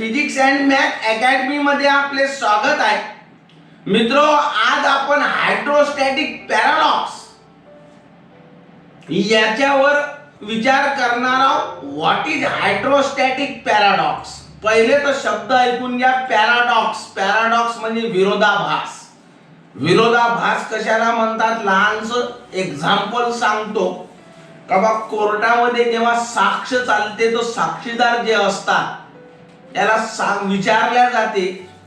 Physics and math academy मध्ये आपले स्वागत आहे. मित्रो, आज आपण हायड्रोस्टॅटिक पॅराडॉक्स याच्यावर विचार करणार आहोत. What is hydrostatic paradox? पहिले तर शब्द ऐकून घ्या. पॅराडॉक्स. पॅराडॉक्स म्हणजे विरोधाभास. विरोधाभास कशाला म्हणतात? लहानसं एक्झाम्पल सांगतो का बा, कोर्टामध्ये जेव्हा साक्ष चालते तर साक्षीदार जे असतात त्याला विचारल्या जाते.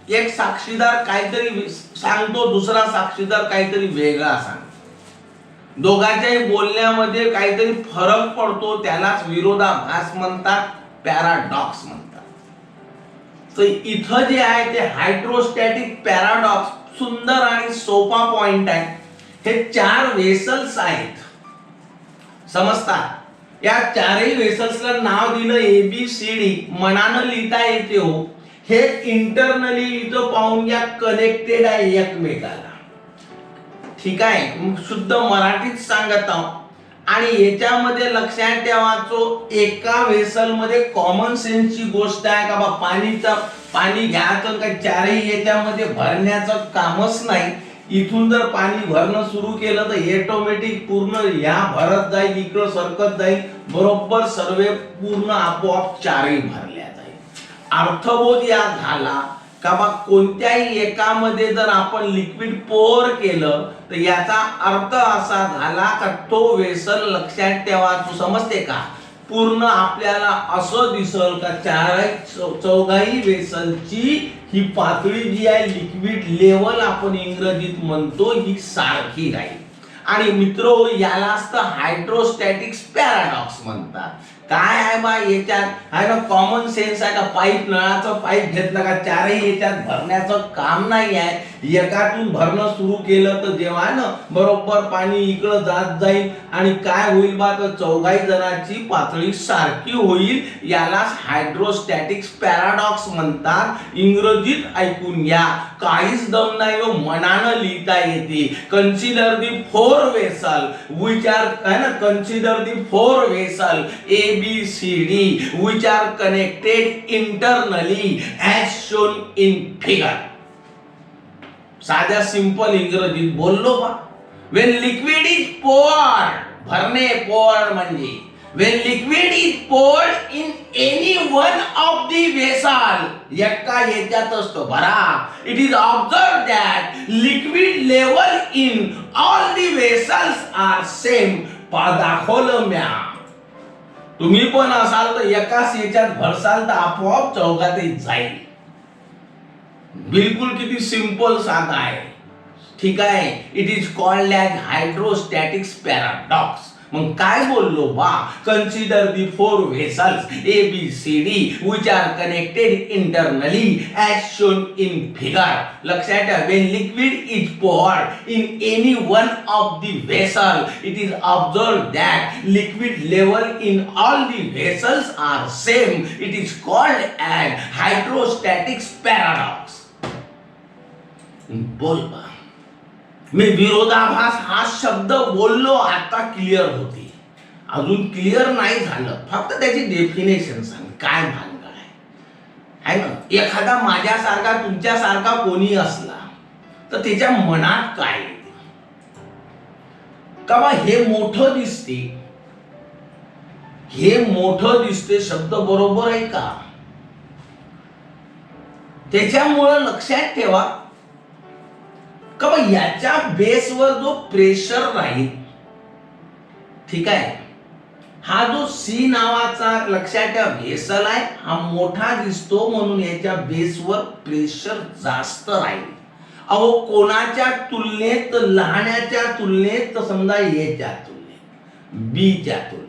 एक साक्षीदार काहीतरी सांगतो, दुसरा साक्षीदार काहीतरी वेगळा सांगतो. दोघांच्याही बोलण्यामध्ये काहीतरी फरक पडतो, त्यालाच विरोधाभास म्हणतात, पॅराडॉक्स म्हणतात. तर इथं जे आहे ते हायड्रोस्टॅटिक पॅराडॉक्स सुंदर आणि सोपा पॉइंट आहे. हे 4 वेसल्स आहेत, समजतात? या चारही वेसल्सला नाव दिलं ABCD. मनानं लिहिता येते हो. हे इंटरनली इथं पाहून घ्या, कनेक्टेड आहे एकमेकाला. ठीक आहे, शुद्ध मराठीत सांगत आहोत. आणि याच्यामध्ये लक्षात ठेवायचो, एका वेसल मध्ये कॉमन सेन्सची गोष्ट आहे का बा, पाणी घ्यायचं का चारही याच्यामध्ये भरण्याचं कामच नाही. इथून जर पाणी भरणं सुरू केलं तर ऑटोमॅटिक पूर्ण या भरत जाईल, इकडं सरकत जाईल, बरोबर सर्व पूर्ण आपोआप चारही भरल्या जाईल. अर्थबोध या झाला का बा, कोणत्याही एकामध्ये जर आपण लिक्विड पोर केलं तर याचा अर्थ असा झाला का तो वेसल, लक्षात ठेवा, तू समजते का, पूर्ण आपल्याला असं दिसल का चौघाही वेसलची ही पातळी जी आहे, लिक्विड लेवल आपण इंग्रजीत म्हणतो, ही सारखी राहील. आणि मित्रो, यालाच तर हायड्रोस्टॅटिक्स पॅराडॉक्स म्हणतात. काय आहे बा याच्यात? आहे ना, कॉमन सेन्स आहे का, पाईप, नळाचं पाईप घेतलं का चारही याच्यात भरण्याचं काम नाही आहे. एकातून भरणं सुरू केलं तर जेव्हा ना बरोबर पाणी इकडं जात जाईल आणि काय होईल बा, तर चौघाही जणांची पातळी सारखी होईल. यालाच हायड्रोस्टॅटिक्स पॅराडॉक्स म्हणतात. इंग्रजीत ऐकून घ्या, काहीच दम नाही हो, मनानं लिहिता येते. Consider the 4 vessel which are, है ना, consider the 4 vessel ABCD which are connected internally as shown in figure. साध्या सिंपल इंग्रजीत बोललो बा. when liquid is poured, Bharane, poured म्हणजे when liquid is poured in any one of the vessel, एका याच्यात असतो भरा, it is observed that liquid level in all the vessels are same. दाखवलं म्या. तुम्ही पण असाल तर एकाच याच्यात भरसाल तर आपोआप चौघातही जाईल. बिलकुल किती सिंपल साधा आहे. ठीक आहे, it is called as hydrostatics paradox. मग काय बोललो बा? Consider the 4 vessels ABCD which are connected internally as shown in figure. लक्षात ठेवा, when liquid is poured in any one of the vessel, it is observed that liquid level in all the vessels are same. It is called as hydrostatics paradox. बोल बा. मी विरोधाभास हा शब्द बोललो, आता clear होते. अजून क्लिअर नाही झालं, फक्त त्याची डेफिनेशन सांग, काय भानगड आहे ना. एखादा माझ्यासारखा, तुमच्यासारखा कोणी असला तर त्याच्या मनात काय येते का बा, हे मोठं दिसते, हे मोठं दिसते, शब्द बरोबर आहे का? त्याच्यामुळं लक्षात ठेवा का बा, याच्या बेसवर जो प्रेशर राहील, ठीक आहे, हा जो C नावाचा, लक्षात ठेवा, व्हेसल आहे, हा मोठा दिसतो म्हणून याच्या बेसवर प्रेशर जास्त राहील. अहो, कोणाच्या तुलनेत? लहानाच्या तुलनेत, समजा याच्या तुलनेत, Bच्या तुलनेत.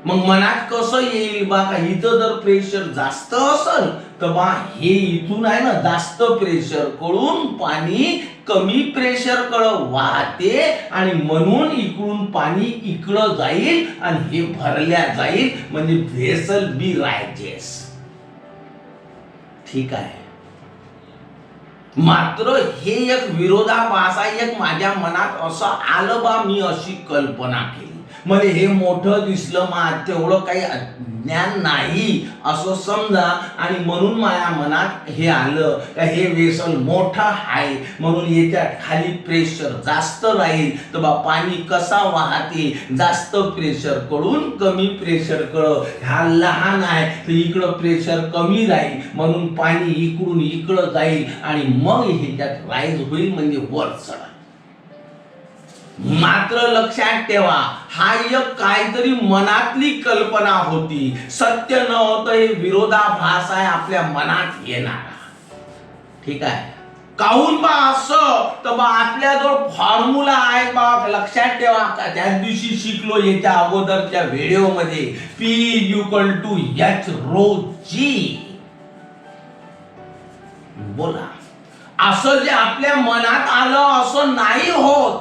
मग मनात कसं येईल बा, का इथं जर प्रेशर जास्त असेल तर बा हे इथून आहे ना जास्त प्रेशर कडून पाणी कमी प्रेशर कडे वाहते आणि म्हणून इकडून पाणी इकडं जाईल आणि हे भरल्या जाईल, म्हणजे व्हेसल बी रायजेस. ठीक आहे, मात्र हे एक विरोधाभास आहे. एक माझ्या मनात असं आलं बा, मी अशी कल्पना केली. मला हे मोठं दिसलं, तेवढं काही ज्ञान नाही असं समजा, आणि म्हणून माझ्या मनात हे आलं का हे वेसल मोठं आहे, म्हणून याच्या खाली प्रेशर जास्त राहील, तर बा पाणी कसा वाहते, जास्त प्रेशर कडून कमी प्रेशर कड, हा लहान आहे तर इकडं प्रेशर कमी राहील, म्हणून पाणी इकडून इकडं जाईल आणि मग ह्याच्यात राईज होईल, म्हणजे वर चढा. मात्र लक्षात ठेवा, हा एक काहीतरी मनातली कल्पना होती, सत्य न होतं, हे विरोधाभास आहे आपल्या मनात येणारा. ठीक आहे, काहून बा असं, तर बा आपल्याजवळ फॉर्म्युला आहे बा, लक्षात ठेवा. का त्या दिवशी शिकलो याच्या अगोदरच्या व्हिडिओ मध्ये, P=H ρg. बोला, असं जे आपल्या मनात आलं असं नाही होत,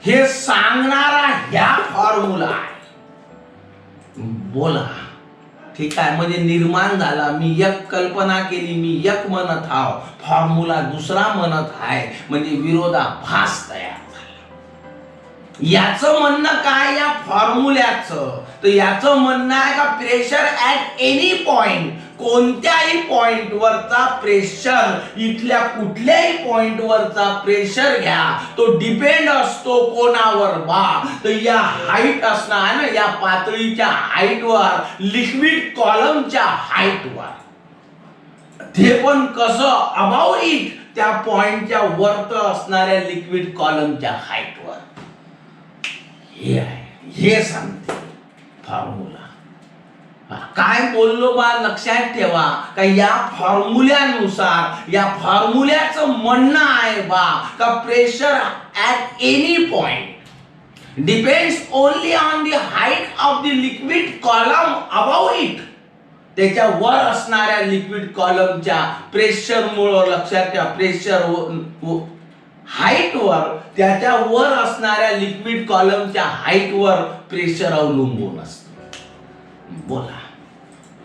हे सांगणारा ह्या फॉर्म्युला आहे. बोला, ठीक आहे, म्हणजे निर्माण झाला, मी एक कल्पना केली, मी एक म्हणत हाव, फॉर्म्युला दुसरा म्हणत आहे, म्हणजे विरोधाभास तयार झाला. याचं म्हणणं काय या फॉर्म्युल्याचं, तर याचं म्हणणं आहे का प्रेशर ऍट एनी पॉइंट, कोणत्याही पॉइंट वरचा प्रेशर, इथल्या कुठल्याही पॉइंट वरचा प्रेशर घ्या, तो डिपेंड असतो कोणावर बा, तर या हाईट असणार ना, या पातळीच्या हाईटवर, लिक्विड कॉलमच्या हाईटवर. ते पण कसं, अबाउट इट, त्या पॉइंटच्या वरत असणाऱ्या लिक्विड कॉलमच्या हाईटवर. हे आहे, हे सांगते फॉर्म्युला. काय बोललो बा, लक्षात ठेवा का या फॉर्म्युल्यानुसार, या फॉर्म्युल्याचं म्हणणं आहे बा का pressure at any point depends only on the height of the liquid column about it. त्याच्या वर असणाऱ्या लिक्विड कॉलमच्या प्रेशर मुळे, लक्षात ठेवा, प्रेशर हाईट वर, त्याच्या वर असणाऱ्या लिक्विड कॉलमच्या हाईट वर प्रेशर अवलंबून असतं. बोला,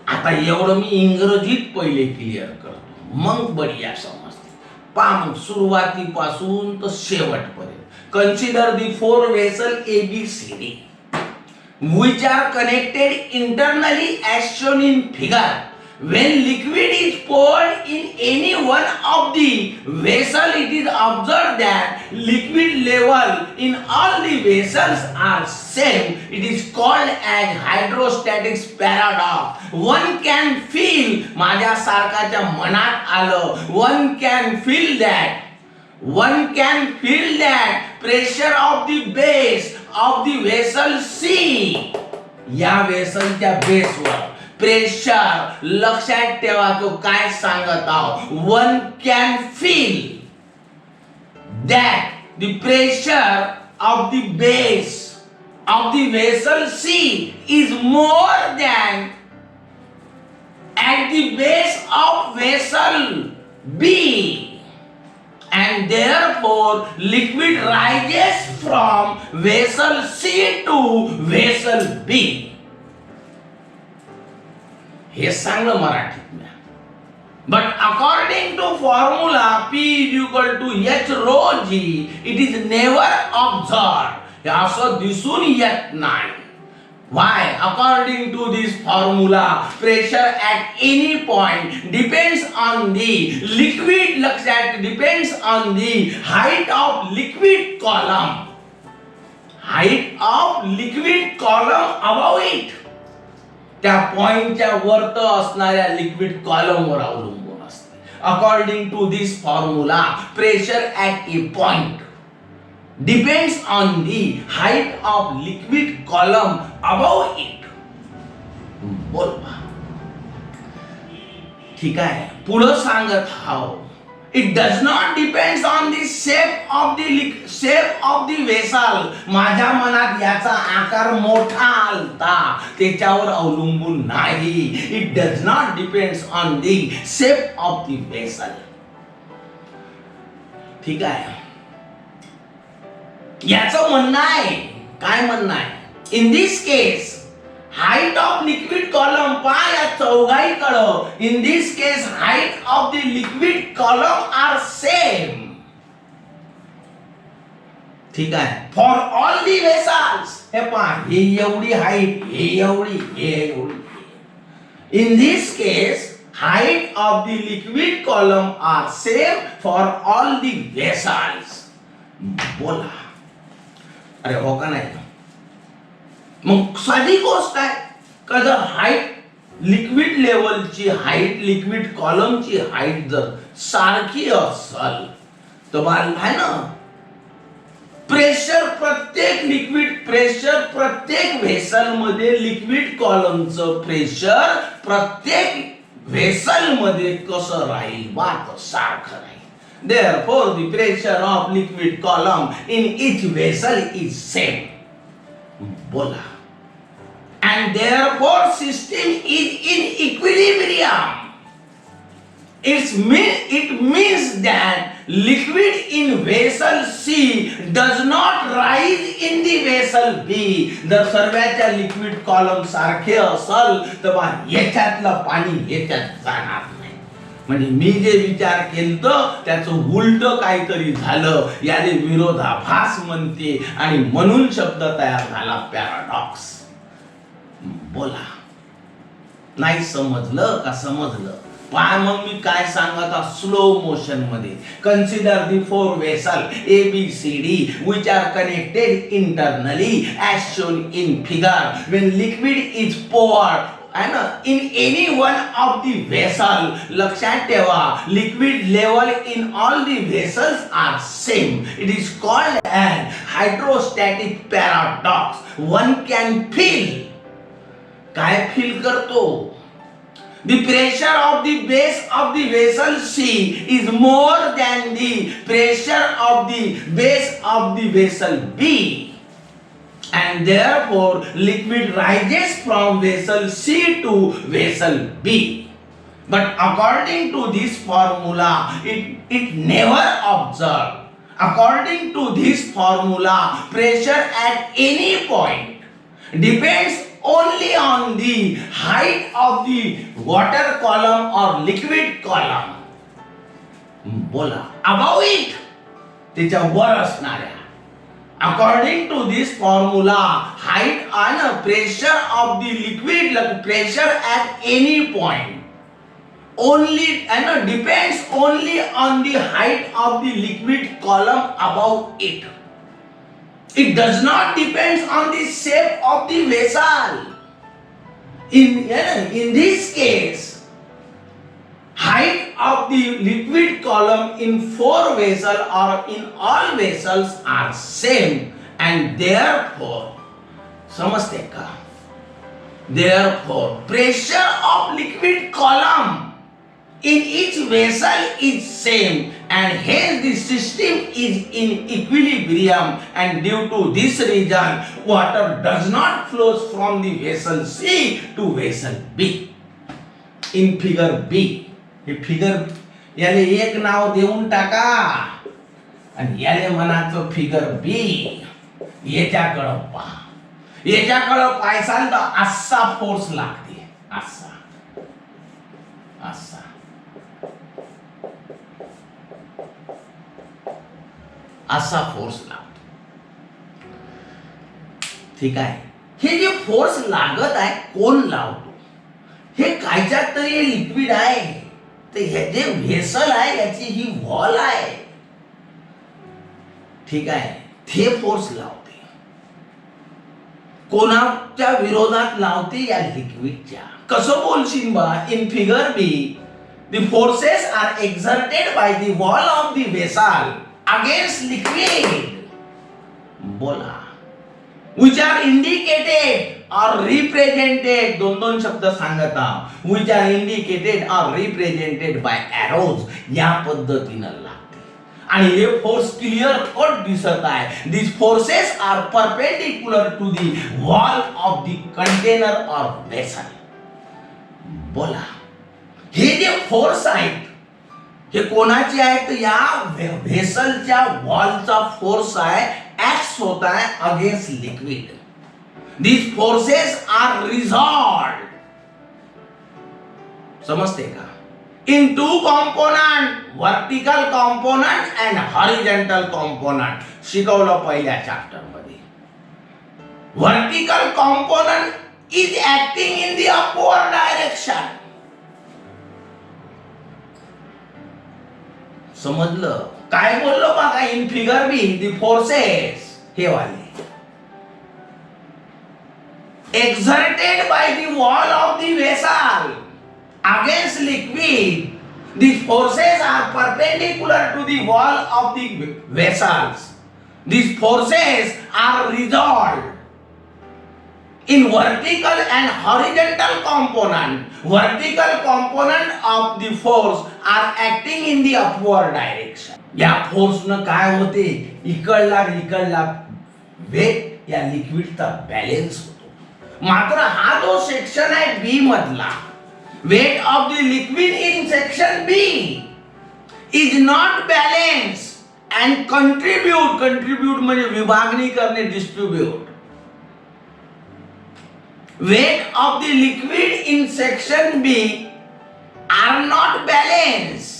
आता एवढं मी इंग्रजीत पहिले क्लिअर करतो, मग बढिया समजते. पहा मग सुरुवातीपासून तर शेवटपर्यंत. Consider the 4 vessel ABCD which are connected internally as shown in figure. When liquid is poured in any one of the vessel, it is observed that liquid level in all the vessels are same. It is called as hydrostatic paradox. One can feel, माझ्या सारखाच्या मनात आलं, one can feel that pressure of the base of the vessel C, या वेसलच्या बेसवर pressure, लक्षात ठेवा तो काय सांगत आहोत, one can feel that the pressure of the base of the vessel C is more than at the base of vessel B, and therefore liquid rises from vessel C to vessel B. हे सांगलं मराठीत. But according to formula P=H ρg, it is never observed. हे असं दिसून येत नाही. Why? According to this formula, pressure at any point depends on the liquid, depends on the height of liquid column. Height of liquid column above it. त्या पॉइंटच्या वरत असणाऱ्या liquid कॉलमवर अवलंबून असते. According to this formula, pressure at a point depends on the height of liquid column about it. बोल, ठीक आहे, पुढे सांगत हाव, it does not depends on the shape of the vessel. माझ्या मनात याचा आकार मोठा आलता, त्याच्यावर अवलंबून नाही. It does not depends on the shape of the vessel. ठीक आहे, याचं म्हणणं आहे, काय म्हणणं आहे, in this case height of liquid column, पहा या चौघाईकडं, in this case height of the liquid column are same. ठीक आहे. फॉर ऑल दी वेसल्स, हे पहा, हे एवढी हाईट, हे एवढी, हे एवढी. In this case height of the liquid column are same for all the vessels. बोला, अरे हो का नाही? मग साधी गोष्ट आहे का, जर हाईट लिक्विड लेवलची हाईट, लिक्विड कॉलमची हाईट जर सारखी असेल तर आहे ना, प्रेशर प्रत्येक लिक्विड, प्रेशर प्रत्येक व्हेसल मध्ये, लिक्विड कॉलमचं प्रेशर प्रत्येक व्हेसल मध्ये कसं राहील, वात सारखं राहील. Therefore the pressure of liquid column in each vessel is same. बोला. And therefore system is in equilibrium. It means that liquid in vessel C does not rise in the vessel B. जर सर्वांच्या liquid column सारखे असल तर याच्यातलं पाणी याच्यात जाणार नाही. म्हणजे मी जे विचार केलं त्याचं उलट काहीतरी झालं, याने विरोधाभास म्हणते आणि म्हणून शब्द तयार झाला पॅराडॉक्स. बोला, नाही समजलं का? समजलं. पहा मग मी काय सांगता स्लो मोशन मध्ये. Consider the four vessel A B C D which are connected internally as shown in figure. When liquid is poured in any one of the vessel, लक्षात ठेवा, liquid level in all the vessels are same. It is called an hydrostatic paradox. One can feel, काय feel करतो? The pressure of the base of the vessel C is more than the pressure of the base of the vessel B, and therefore liquid rises from vessel C to vessel B. But according to this formula, it never observed. According to this formula, pressure at any point depends only on the height of the water column or liquid column. बोला, above it, त्याच्या वर असणाऱ्या. According to this formula, height and pressure of the liquid, pressure at any point only and depends only on the height of the liquid column above it. It does not depend on the shape of the vessel. In this case, height of the liquid column in four vessels or in all vessels are same, and therefore, समझते का? Therefore, pressure of liquid column in each vessel is same, and hence the system is in equilibrium, and due to this reason water does not flow from the vessel C to vessel B. In figure B, हे figure याले एक नाव देऊन टाका आणि याले म्हणायचं figure बी. याच्याकडे पहा, याच्याकडे पाहायसाल तर असा फोर्स लागते, असा असा असा फोर्स लागतो. ठीक आहे. हे जे फोर्स लागत आहे कोण लावतो? हे कायच्यात तरी लिक्विड आहे, तर हे जे व्हेसल आहे याची ही वॉल आहे. ठीक आहे. ते फोर्स लावते. कोणाच्या विरोधात लावते? या लिक्विडच्या. कसं बोलशील बा? In figure B the forces are exerted by the wall of the vessel against liquid. बोला, which are indicated or represented, दोन शब्द सांगत आहोत, which are indicated or represented by arrows. या पद्धतीनं लागते आणि हे फोर्स क्लिअर कट दिसत आहे. these forces are perpendicular to the wall of the container or vessel. बोला, हे जे फोर्स आहेत हे कोणाचे आहेत? या व्हेसलच्या वॉलचा फोर्स आहे, ऍक्ट होत आहे against liquid. These forces are resolved. समजते का? in two component, vertical component and horizontal component. शिकवलं पहिल्या चॅप्टर मध्ये. Vertical component is acting in the upward direction. समजलं? काय बोललो बघा in figure be the forces हे वाले exerted by the wall of the vessel against liquid. These forces are perpendicular to the wall of the vessels. These forces are resolved in vertical and horizontal component. Vertical component of the force are acting in the upward direction. या force न काय होते, इकडला weight या लिक्विडचा balance होतो. मात्र हा जो section आहे बी मधला, weight of the liquid in section B is not balance and contribute म्हणजे विभागणी करणे, distribute. weight of the liquid in section B are not balanced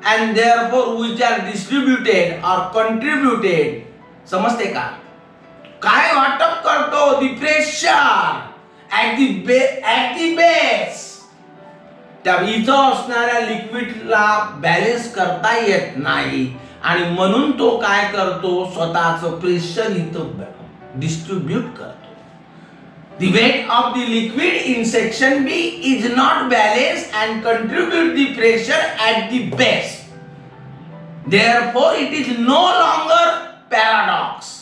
and therefore which are distributed or contributed. समजते का? काय वाटप करतो? the pressure at the base. त्या इथं असणाऱ्या लिक्विडला बॅलन्स करता येत नाही आणि म्हणून तो काय करतो, स्वतःचं प्रेशर इथं डिस्ट्रीब्यूट करतो. The weight of the liquid in section B is not balanced and contribute the pressure at the base. Therefore, it is no longer paradox.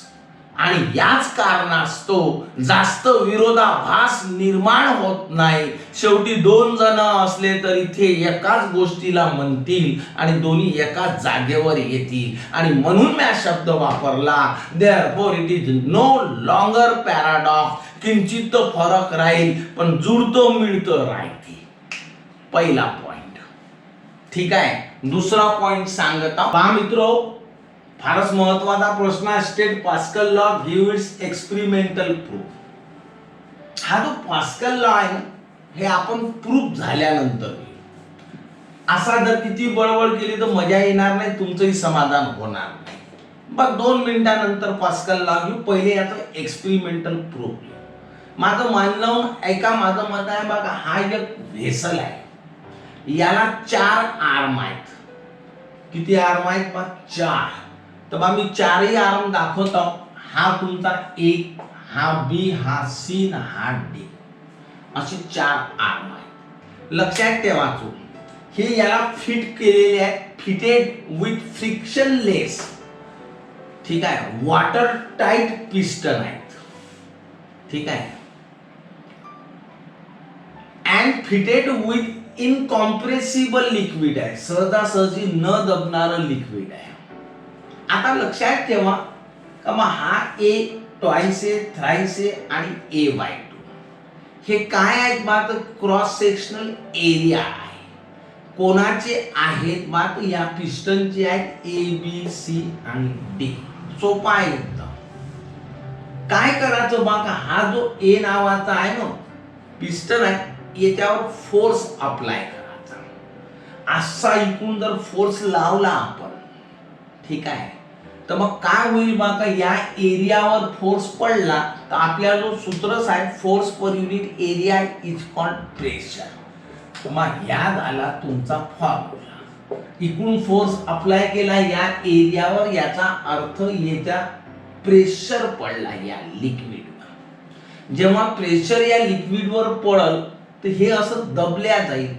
आणि याच कारणास्तव जास्त विरोधाभास निर्माण होत नाही. शेवटी दोन जण असले तर इथे एकाच गोष्टीला म्हणतील आणि दोन्ही एकाच जागेवर येतील आणि म्हणून मी शब्द वापरला. Therefore, it is no longer paradox. किंचित फरक राहील पण जुळतं मिळतं राहते. पहिला पॉइंट. ठीक आहे. दुसरा पॉइंट सांगता पहा मित्रो, फारच महत्वाचा प्रश्न आहे. State pascal law give it's experimental proof. हा जो पास्कल लॉ आहे हे आपण प्रूफ झाल्यानंतर असा जर किती बळबळ केली तर मजा येणार नाही, तुमचंही समाधान होणार नाही. बघ 2 मिनिटानंतर पास्कल लॉ घेऊ. पहिले याचं एक्सपेरिमेंटल प्रूफ. माझं मानलं ऐका, माझं मत आहे बघा, हा एक व्हेसल आहे, याला 4 आर्म आहेत. किती आर्म आहेत पहा? 4. तर बा मी 4ही आर्म दाखवतो. हा तुमचा A, हा B, हा C, हा D, असे 4 आर्म आहेत. लक्षात ठेवा तू, हे याला फिट केलेले आहेत, फिटेड विथ फ्रिक्शनलेस. ठीक आहे. वॉटर टाइट पिस्टन आहेत. ठीक आहे. And fitted with incompressible liquid आहे, सहजासहजी न दबणारं लिक्विड आहे. आता लक्षात ठेवा का मग हा A ट्वाइस आहे, थ्राइस आहे आणि A/2 हे काय आहेत बा? तर क्रॉस सेक्शनल एरिया आहे. कोणाचे आहेत बा? तर या पिस्टनचे आहेत A, B, C आणि D. सोपा आहे एकदम. काय करायचं बा का हा जो A नावाचा आहे ना पिस्टन आहे, याच्यावर फोर्स अप्लाय करायचा. असा इकडून जर फोर्स लावला आपण, ठीक आहे, तर मग काय होईल बा का या एरियावर फोर्स पडला तर आपल्या जो सूत्र आहे force per unit area is called pressure. तर मग या झाला तुमचा फॉर्म्युला. इकडून फोर्स अप्लाय केला या एरियावर, याचा अर्थ याचा प्रेशर पडला या लिक्विडवर. जेव्हा प्रेशर या लिक्विडवर पडल तर हे असं दबल्या जाईल.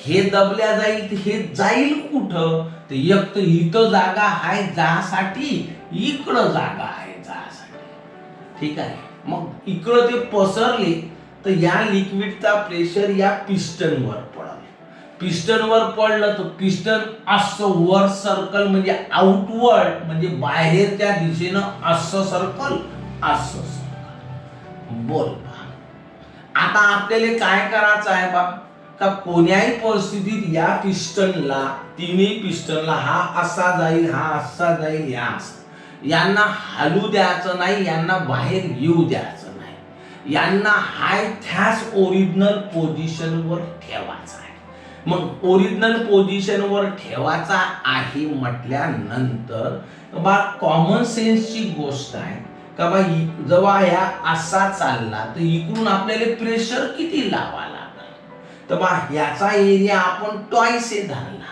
हे दबल्या जाईल तर हे जाईल कुठं? तर एक तर इथं जागा आहे जासाठी, इकडं जागा आहे जासाठी. ठीक आहे. मग इकडं ते पसरले तर या लिक्विडचा प्रेशर या पिस्टनवर पडल. पिस्टनवर पडलं तर पिस्टन असं वर सर्कल म्हणजे आउटवर्ड म्हणजे बाहेरच्या दिशेनं असं सर्कल, असं सर्कल. बोल. आता आपल्याला काय करायचं आहे बा का कोण्याही परिस्थितीत या पिस्टनला, तिन्ही पिस्टनला हा असा जाईल, हा असा जाईल, या यांना हलू द्यायचं नाही, यांना बाहेर येऊ द्यायचं नाही, यांना हाय थ्यास ओरिजिनल पोझिशनवर ठेवायचं आहे. मग ओरिजिनल पोझिशनवर ठेवायचा आहे म्हटल्यानंतर बा कॉमन सेन्सची गोष्ट आहे का बा जेव्हा ह्या असा चालला तर इकडून आपल्याला प्रेशर किती लावा लागेल तर बा ह्याचा एरिया आपण ट्वाइस धरला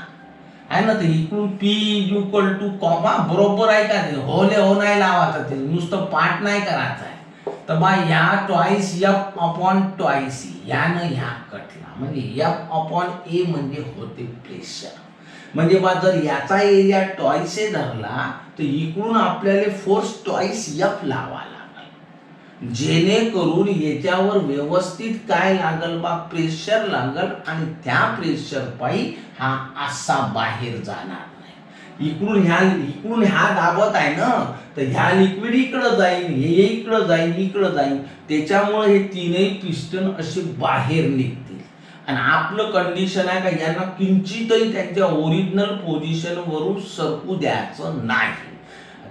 आहे ना. तर इकडून पी इक्वल टू कॉमा बरोबर आहे का ते होले हो नाही लावायचं ते नुसतं पाठ नाही करायचं आहे. तर बा ह्या ट्वाइस एफ अपॉन ट्वाइस यानं ह्या कटला म्हणजे एफ अपॉन ए म्हणजे होते प्रेशर. म्हणजे बा जर याचा एरिया ट्वाइस धरला तर इकडून आपल्याला फोर्स ट्वाइस एफ लावा लागेल जेणेकरून याच्यावर व्यवस्थित काय लागल बा प्रेशर लागल आणि त्या प्रेशर पायी हा असा बाहेर जाणार नाही. इकडून ह्या दाबत आहे ना तर ह्या लिक्विड इकडं जाईल हे इकडं जाईल त्याच्यामुळे हे तीनही पिस्टन असे बाहेर निघतील आणि आपलं कंडिशन आहे का यांना किंचितही त्यांच्या ओरिजिनल पोझिशन वरून सरकू द्यायचं नाही.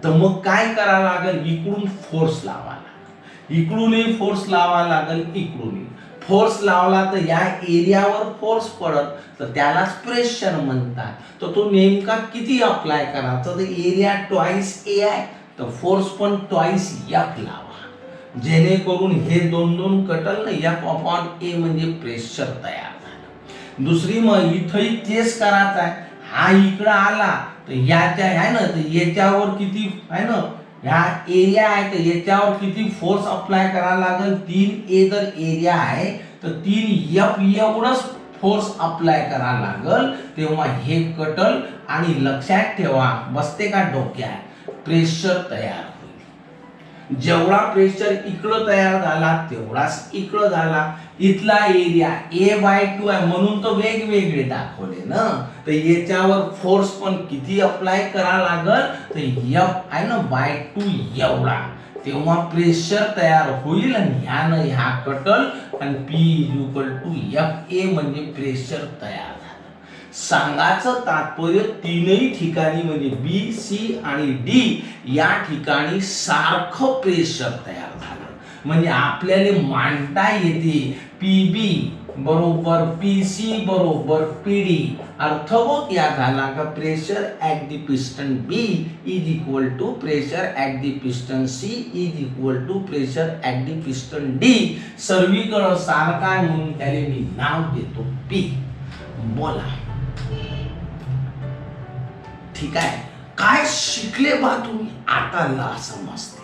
तर मग काय करावं लागेल इकडून फोर्स लावा लागेल इकडूनही फोर्स लावा लागेल इकडूनही फोर्स लावला तर या एरियावर फोर्स पडत तर त्यालाच प्रेशर म्हणतात. तर तो नेमका किती अप्लाय करायचा तर एरिया ट्वाइस ए आहे तर फोर्स पण ट्वाइस एफ लावा जेणेकरून हे दोन कटल ना एफ अपॉन ए म्हणजे प्रेशर तयार झालं. दुसरी मग इथंही तेच करायचं आहे हा इकडं आला तर याच्या आहे ना तर याच्यावर किती आहे ना ह्या एरिया आहे तर याच्यावर किती फोर्स अप्लाय करायला लागेल 3A जर एरिया आहे तर 3F एवढंच फोर्स अप्लाय करायला लागेल तेव्हा हे कटल आणि लक्षात ठेवा बसते का डोक्यात प्रेशर तयार होईल. जेवढा प्रेशर इकडं तयार झाला तेवढाच इकडं झाला. इथला एरिया A/2 आहे म्हणून तर वेगवेगळे दाखवले ना. तर याच्यावर फोर्स पण किती अप्लाय करा लागल तर F आहे ना /2 एवढा तेव्हा प्रेशर तयार होईल आणि ह्यानं ह्या कटल आणि P = FA म्हणजे प्रेशर तयार झालं. सांगायचं तात्पर्य तीनही ठिकाणी म्हणजे B, C आणि D या ठिकाणी सारखं प्रेशर तयार झालं. म्हणजे आपल्याला मांडता येते PB बरोबर PC बरोबर PD. अर्थात या झाला का pressure at the piston B is equal to pressure at the piston C is equal to pressure at the piston D. सर्वीकडे सारखा म्हणून त्याला मी नाव देतो P. बोला ठीक आहे. काय शिकले बा तुम्ही आता ला समजते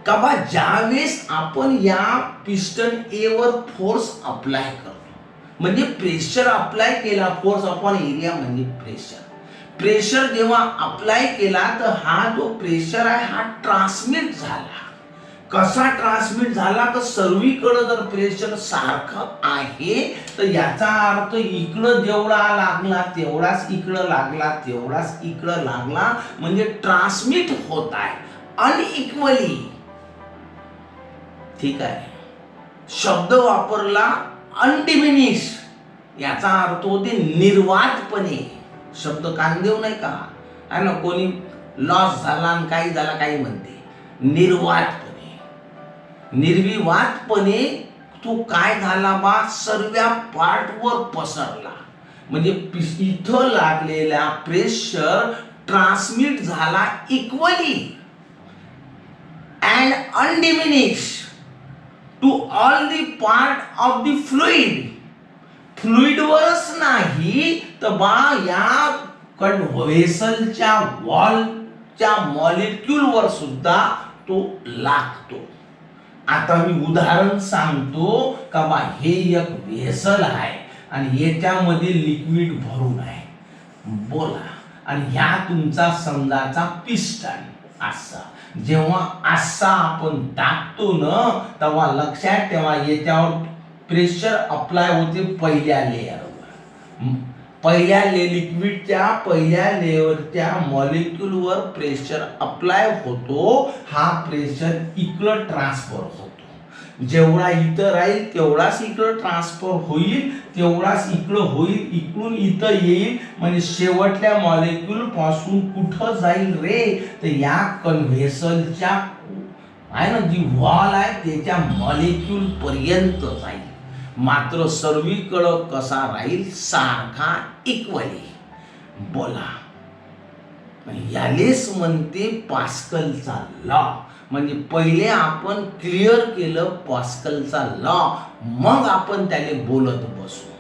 का बा ज्यावेळेस आपण या पिस्टन ए वर फोर्स अप्लाय करतो म्हणजे प्रेशर अप्लाय केला फोर्स अपॉन एरिया म्हणजे प्रेशर जेव्हा अप्लाय केला तर हा जो प्रेशर आहे हा ट्रान्समिट झाला. कसा ट्रान्समिट झाला तर सर्वीकडे जर प्रेशर सारखं आहे तर याचा अर्थ इकडं जेवढा लागला तेवढाच इकडं लागला तेवढाच इकडं लागला म्हणजे ट्रान्समिट होत आहे अनइक्वली. ठीक आहे. शब्द वापरला अनडिमिनिश याचा अर्थ होते निर्वातपणे. शब्द कान देऊ नाही का आहे ना कोणी लॉस झाला आणि काही झाला काही म्हणते निर्वातपणे निर्विवादपणे तो काय झाला बा सर्व पार्टवर पसरला म्हणजे इथं लागलेला प्रेशर ट्रान्समिट झाला equally and undiminish to all the part of the fluid. फ्लुइडवरच नाही तर बा या व्हेसलच्या वॉलच्या मॉलिक्यूलवर सुद्धा तो लागतो. आता मी उदाहरण सांगतो का बा हे एक व्हेसल आहे आणि याच्यामध्ये लिक्विड भरून आहे. बोला आणि ह्या तुमचा समजाचा पिस्टन असा जेव्हा असा आपण टाकतो ना तेव्हा लक्षात ठेवा याच्यावर प्रेशर अप्लाय होते पहिल्या लेअरवर. पहिल्या लिक्विडच्या पहिल्या लेअरच्या मॉलिक्यूलवर प्रेशर अप्लाय होतो. हा प्रेशर इकडं ट्रान्सफर होतो. जेवढा इथं राहील तेवढाच इकडं ट्रान्सफर होईल तेवढाच इकडं होईल इकडून इथं येईल म्हणजे शेवटल्या मॉलिक्यूल पासून कुठं जाईल रे तर या कन्व्हेसलच्या आहे ना जी वॉल आहे त्याच्या मॉलिक्यूल पर्यंत जाईल. मात्र सर्वीकडं कसा राहील सारखा इक्वली. बोला, यालेच म्हणते पास्कलचा लॉ. म्हणजे पहिले आपण क्लिअर केलं पास्कलचा लॉ, मग आपण त्याले बोलत बसू.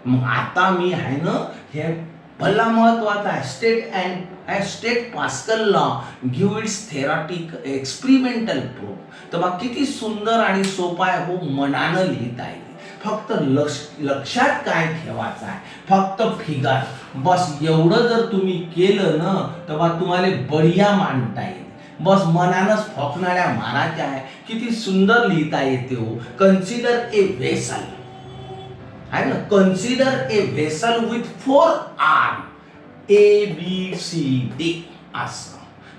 मग आता मी आहे ना, हे भला महत्वाचा आहे. State pascal law give it's theoretic experimental proof. तर मग किती सुंदर आणि सोपा आहे हो, मनानं लिहिता येईल. फक्त लक्षात काय ठेवायचं आहे, फक्त फिगर बस. एवढं जर तुम्ही केलं ना, तर मग तुम्हाला बढिया मांडता येईल. बस मनानच फकणाऱ्या मारायच्या आहे. किती सुंदर लिहिता येते हो. कन्सिडर ए व्हेसल आहे ना, consider A vessel with 4 arm ABCD असं,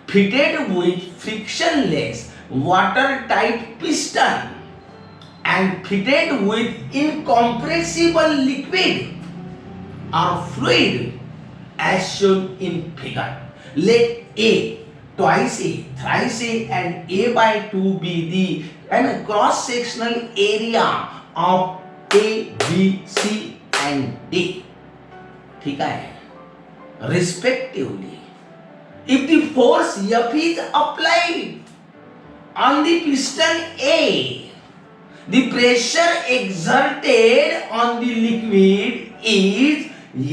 fitted with frictionless water tight piston and fitted with incompressible liquid or fluid as shown in figure. Let A, twice A, thrice A and A by 2 be the cross-sectional area of A, B, C and D. ठीक आहे, respectively. If the force F is applied on the piston A, the pressure exerted on the liquid is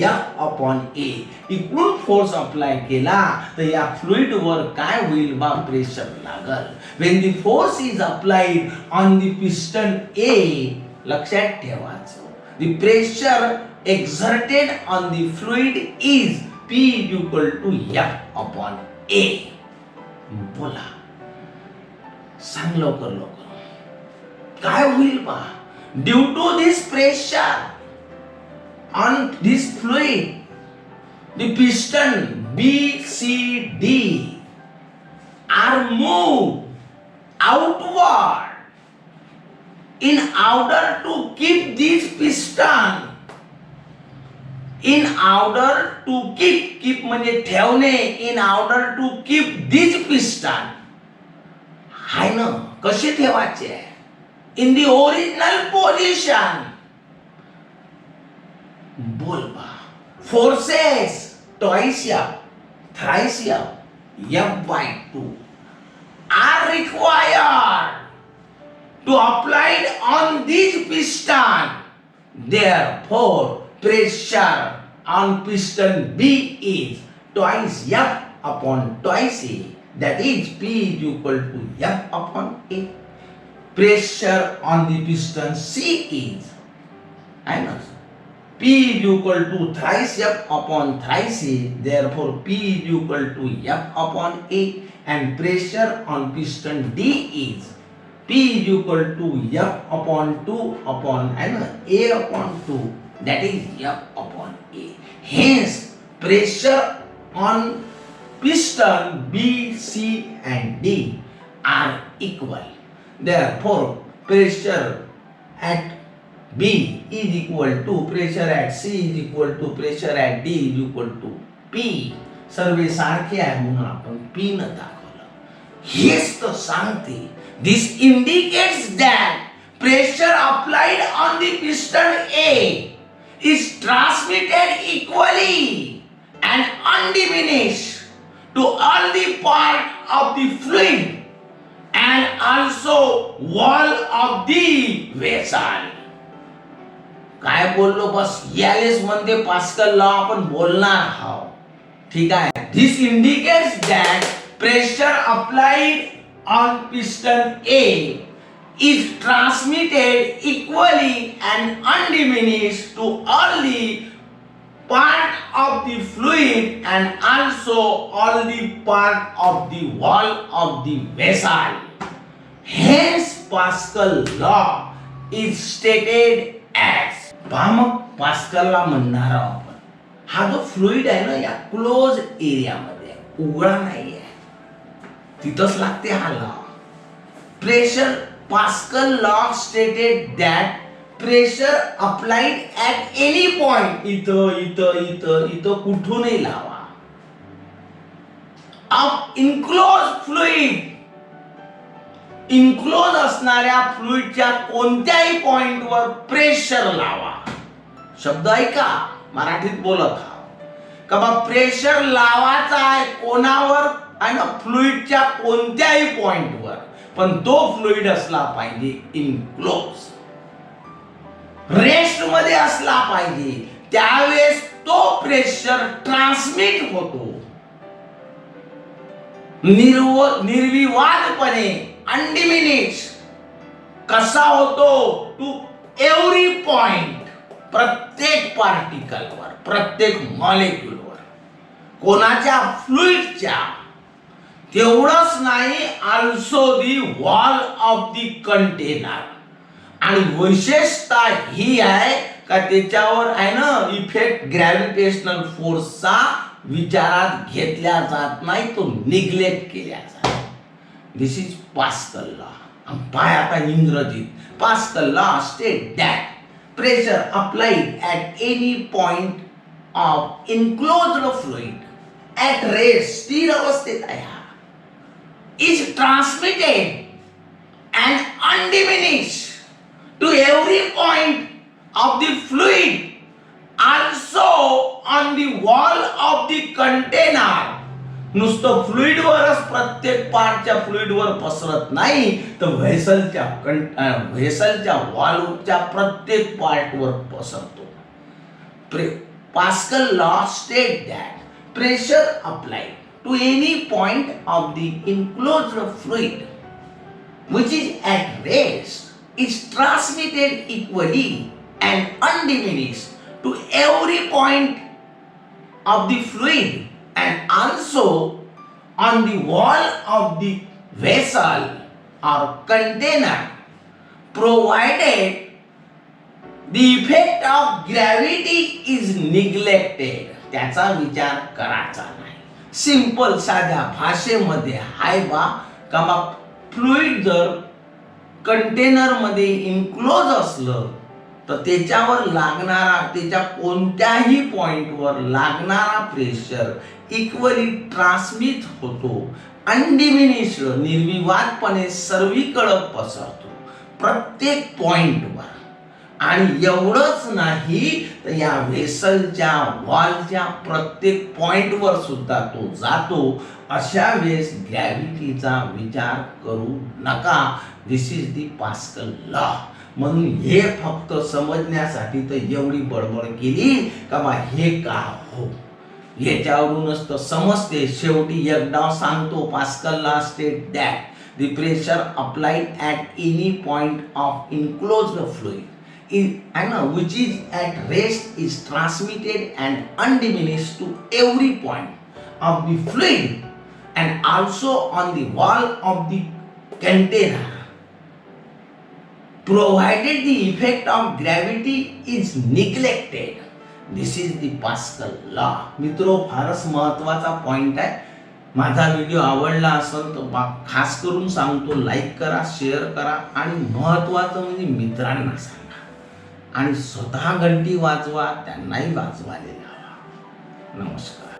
F upon A. इकडून force apply केला तर या fluid वर काय होईल बा, प्रेशर लागल. when the force is applied on the piston A, लक्षात ठेवायचं, the pressure exerted on the fluid is P equal to F upon A. बोला, सांग लवकर लवकर काय होईल बा. Due to this pressure on this fluid, the piston BCD are moved outward in order to keep this piston, in order to keep म्हणजे ठेवणे, in order to keep this piston आहे ना, कसे ठेवायचे, in the original position. बोल बा, forces twice F, thrice F by 2 are required to applied on this piston. Therefore, pressure on piston B is twice F upon twice A. That is P is equal to F upon A. Pressure on the piston C is, I know, P is equal to thrice F upon thrice A. Therefore, P is equal to F upon A. And pressure on piston D is P is equal to F upon 2 upon A upon 2. That is F upon A. Hence, pressure on piston B, C and D are equal. Therefore, pressure at B is equal to pressure at C is equal to pressure at D is equal to P. सर्वे सारखे आहे म्हणून आपण P न दाखवलं. हेच तर सांगते. This indicates that pressure applied on the piston A is transmitted equally and undiminished to all the part of the fluid and also wall of the vessel. काय बोललो बस, यालेच म्हणते पास्कल लॉ आपण बोलणार आहोत. ठीक आहे. This indicates that pressure applied on piston A is transmitted equally and undiminished to all the part of the fluid and also all the part of the wall of the vessel. Hence, Pascal law is stated as. मग पास्कलला म्हणणार आपण, हा जो fluid आहे ना, या close area मध्ये उघडा नाही आहे, तिथंच लागते हा law. Pressure, pascal law stated that pressure applied at any point, इथं इथं इथं इथं कुठूनही लावा, ऑफ इनक्लोज फ्लुइड इन्क्लोज असणाऱ्या फ्लुइडच्या कोणत्याही पॉइंटवर प्रेशर लावा. शब्द ऐका, मराठीत बोलत आहात का बा, प्रेशर लावायचा आहे कोणावर आहे ना, फ्लुइडच्या कोणत्याही पॉइंटवर, पण तो फ्लुइड असला पाहिजे इन्क्लोज, रेस्ट मध्ये असला पाहिजे. त्यावेळेस तो प्रेशर ट्रान्समिट होतो निर्विवादपणे, अनडिमिनिश. कसा होतो? टू एव्हरी पॉइंट, प्रत्येक पार्टिकलवर, प्रत्येक मॉलिक्युलवर. कोणाच्या? फ्लुइडच्या. तेवढंच नाही, also the wall of the container. आणि वैशिष्ट्यता ही आहे का त्याच्यावर आहे ना इफेक्ट ग्रॅव्हिटेशनल फोर्सचा विचारात घेतल्या जात नाही, तो निग्लेक्ट केला जातो. दिस इज पास्कल लॉ. पाय आता इंग्रजीत. Pascal law state that pressure applied at any point of enclosed fluid at rest, स्थिर अवस्थेत आहे, is transmitted and undiminished to every point of the fluid, also on the wall of the container. नुसतं फ्लुइडवरच, प्रत्येक पार्टच्या फ्लुइडवर पसरत नाही, तर व्हेसलच्या वॉल्वच्या प्रत्येक पार्टवर पसरतो. Pascal law state that pressure applied to any point of the enclosed fluid which is at rest is transmitted equally and undiminished to every point of the fluid and also on the wall of the vessel or container, provided the effect of gravity is neglected. त्याचा विचार करायचा नाही. Simple साध्या भाषेमध्ये हाय बा का बा, fluid जर कंटेनर मध्ये इन्क्लोज असलं तर त्याच्यावर लागणारा, त्याच्या कोणत्याही पॉइंटवर लागणारा प्रेशर इक्वली ट्रान्समिट होतो, अनडिमिनिश्ड, निर्विवादपणे सर्वीकडे पसरतो, प्रत्येक पॉइंटवर. आणि एवढंच नाही तर या व्हेसलच्या वॉलच्या प्रत्येक पॉइंटवर सुद्धा तो जातो. अशा वेळेस ग्रॅव्हिटीचा विचार करू नका. दिस इज दी पास्कल लॉ. म्हणून हे फक्त समजण्यासाठी तर एवढी बडबड केली का बा हे का हो, याच्यावरूनच तर समजते. शेवटी एकदा सांगतो, pascal law state that the pressure applied at any point of enclosed fluid which is at rest is transmitted and undiminished to every point of the fluid and also on the wall of the container, provided the effect of gravity is neglected. This is the Pascal law. मित्रो, फारच महत्वाचा point आहे. माझा video आवडला असेल तर खास करून सांगतो, लाईक करा, शेअर करा आणि महत्वाचं म्हणजे मित्रांना सांगा. आणि स्वतः घंटी वाजवा, त्यांनाही वाजवायला लावा. नमस्कार.